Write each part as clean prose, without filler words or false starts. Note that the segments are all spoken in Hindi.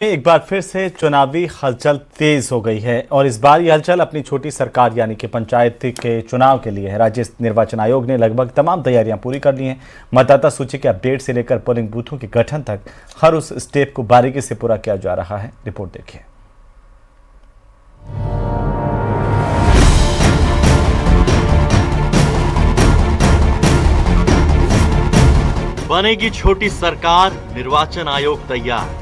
एक बार फिर से चुनावी हलचल तेज हो गई है और इस बार यह हलचल अपनी छोटी सरकार यानी कि पंचायत के चुनाव के लिए है। राज्य निर्वाचन आयोग ने लगभग तमाम तैयारियां पूरी कर ली हैं। मतदाता सूची के अपडेट से लेकर पोलिंग बूथों के गठन तक हर उस स्टेप को बारीकी से पूरा किया जा रहा है। रिपोर्ट देखिए। बनेगी छोटी सरकार, निर्वाचन आयोग तैयार।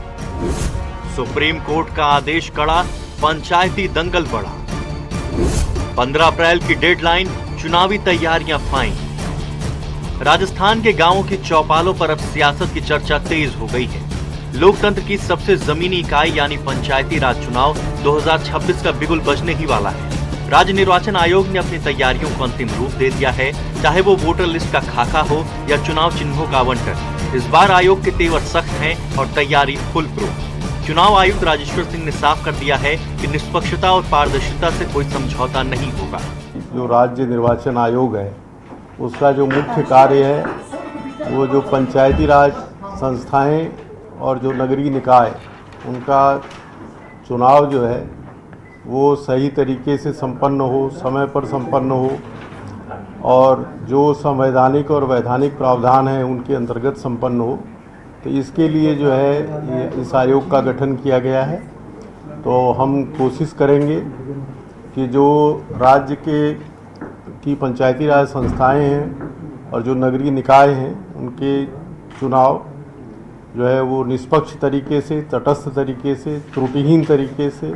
सुप्रीम कोर्ट का आदेश कड़ा, पंचायती दंगल बढ़ा। 15 अप्रैल की डेडलाइन, चुनावी तैयारियां फाइन। राजस्थान के गांवों की चौपालों पर अब सियासत की चर्चा तेज हो गई है। लोकतंत्र की सबसे जमीनी इकाई यानी पंचायती राज चुनाव 2026 का बिगुल बजने ही वाला है। राज्य निर्वाचन आयोग ने अपनी तैयारियों को अंतिम रूप दे दिया है, चाहे वो वोटर लिस्ट का खाका हो या चुनाव चिन्हों का आवंटन। इस बार आयोग के तेवर सख्त हैं और तैयारी फुल प्रूफ। चुनाव आयुक्त राजेश्वर सिंह ने साफ कर दिया है कि निष्पक्षता और पारदर्शिता से कोई समझौता नहीं होगा। जो राज्य निर्वाचन आयोग है उसका जो मुख्य कार्य है वो जो पंचायती राज संस्थाएं और जो नगरीय निकाय उनका चुनाव जो है वो सही तरीके से संपन्न हो, समय पर संपन्न हो और जो संवैधानिक और वैधानिक प्रावधान है उनके अंतर्गत संपन्न हो। तो इसके लिए जो है इस आयोग का गठन किया गया है। तो हम कोशिश करेंगे कि जो राज्य की पंचायती राज संस्थाएं हैं और जो नगरीय निकाय हैं उनके चुनाव जो है वो निष्पक्ष तरीके से, तटस्थ तरीके से, त्रुटिहीन तरीके से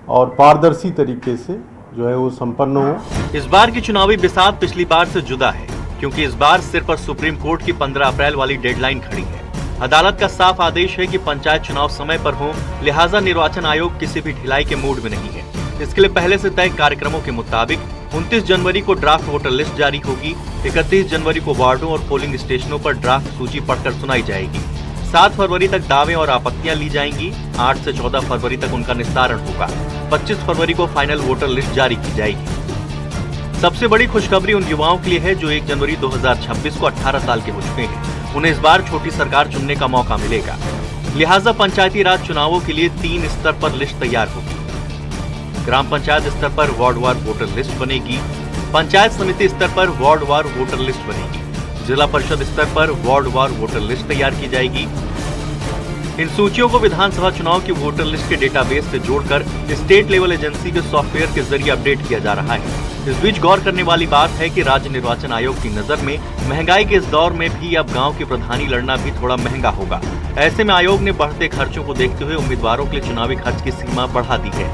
और पारदर्शी तरीके से जो है वो संपन्न हो। इस बार की चुनावी बिसात पिछली बार से जुदा है, क्योंकि इस बार सिर पर सुप्रीम कोर्ट की 15 अप्रैल वाली डेडलाइन खड़ी है। अदालत का साफ आदेश है कि पंचायत चुनाव समय पर हो, लिहाजा निर्वाचन आयोग किसी भी ढिलाई के मूड में नहीं है। इसके लिए पहले से तय कार्यक्रमों के मुताबिक 29 जनवरी को ड्राफ्ट वोटर लिस्ट जारी होगी। 31 जनवरी को वार्डों और पोलिंग स्टेशनों पर ड्राफ्ट सूची पढ़कर सुनाई जाएगी। 7 फरवरी तक दावे और आपत्तियां ली जाएंगी। 8 से 14 फरवरी तक उनका निस्तारण होगा। 25 फरवरी को फाइनल वोटर लिस्ट जारी की जाएगी। सबसे बड़ी खुशखबरी उन युवाओं के लिए है जो 1 जनवरी 2026 को 18 साल के हो चुके हैं। उन्हें इस बार छोटी सरकार चुनने का मौका मिलेगा। लिहाजा पंचायती राज चुनावों के लिए 3 स्तर पर लिस्ट तैयार होगी। ग्राम पंचायत स्तर पर वार्डवार वोटर लिस्ट बनेगी। पंचायत समिति स्तर पर वार्डवार वोटर लिस्ट बनेगी। जिला परिषद स्तर पर वार्डवार वोटर लिस्ट तैयार की जाएगी। इन सूचियों को विधानसभा चुनाव की वोटर लिस्ट के डेटाबेस से जोड़कर स्टेट लेवल एजेंसी के सॉफ्टवेयर के जरिए अपडेट किया जा रहा है। इस बीच गौर करने वाली बात है कि राज्य निर्वाचन आयोग की नजर में महंगाई के इस दौर में भी अब गांव की प्रधानी लड़ना भी थोड़ा महंगा होगा। ऐसे में आयोग ने बढ़ते खर्चों को देखते हुए उम्मीदवारों के लिए चुनावी खर्च की सीमा बढ़ा दी है।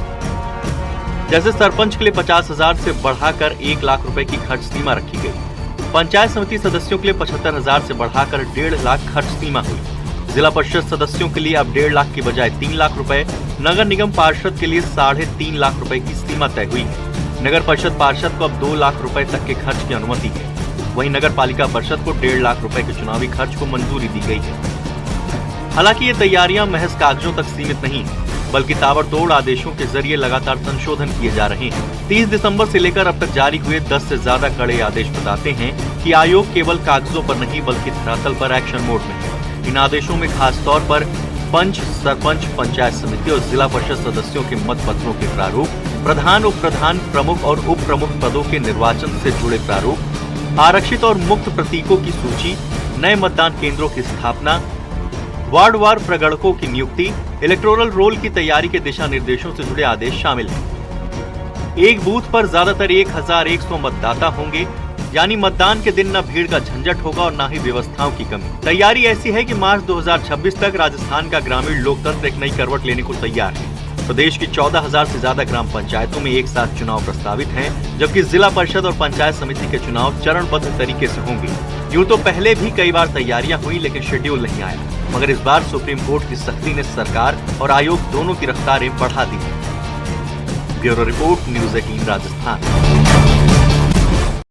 जैसे सरपंच के लिए 50,000 से बढ़ाकर 1 लाख रुपए की खर्च सीमा रखी गई। पंचायत समिति सदस्यों के लिए 75,000 से बढ़ाकर 1.5 लाख खर्च सीमा हुई। जिला परिषद सदस्यों के लिए अब 1.5 लाख की बजाय 3 लाख रुपए, नगर निगम पार्षद के लिए 3.5 लाख रुपए की सीमा तय हुई है। नगर परिषद पार्षद को अब 2 लाख रुपए तक के खर्च की अनुमति है। वहीं नगर पालिका परिषद को 1.5 लाख रुपए के चुनावी खर्च को मंजूरी दी गई है। हालांकि ये तैयारियां महज कागजों तक सीमित नहीं है, बल्कि ताबड़तोड़ आदेशों के जरिए लगातार संशोधन किए जा रहे हैं। 30 दिसंबर से लेकर अब तक जारी हुए 10 से ज्यादा कड़े आदेश बताते हैं कि आयोग केवल कागजों पर नहीं बल्कि धरातल पर एक्शन मोड में है। इन आदेशों में खास तौर पर पंच, सरपंच, पंचायत समिति और जिला परिषद सदस्यों के मत पत्रों के प्रारूप, प्रधान, उप प्रधान, प्रमुख और उप प्रमुख पदों के निर्वाचन से जुड़े प्रारूप, आरक्षित और मुक्त प्रतीकों की सूची, नए मतदान केंद्रों की स्थापना, वार्डवार प्रगणकों की नियुक्ति, इलेक्टोरल रोल की तैयारी के दिशा निर्देशों से जुड़े आदेश शामिल हैं। एक बूथ पर ज्यादातर 1100 मतदाता होंगे, यानी मतदान के दिन न भीड़ का झंझट होगा और न ही व्यवस्थाओं की कमी। तैयारी ऐसी है कि मार्च 2026 तक राजस्थान का ग्रामीण लोकतंत्र एक नई करवट लेने को तैयार है। प्रदेश की 14,000 से ज्यादा ग्राम पंचायतों में एक साथ चुनाव प्रस्तावित हैं, जबकि जिला परिषद और पंचायत समिति के चुनाव चरणबद्ध तरीके से होंगे। यूं तो पहले भी कई बार तैयारियां हुई, लेकिन शेड्यूल नहीं आया। मगर इस बार सुप्रीम कोर्ट की सख्ती ने सरकार और आयोग दोनों की रफ्तारें बढ़ा दी है। Bureau report, news 18 Rajasthan.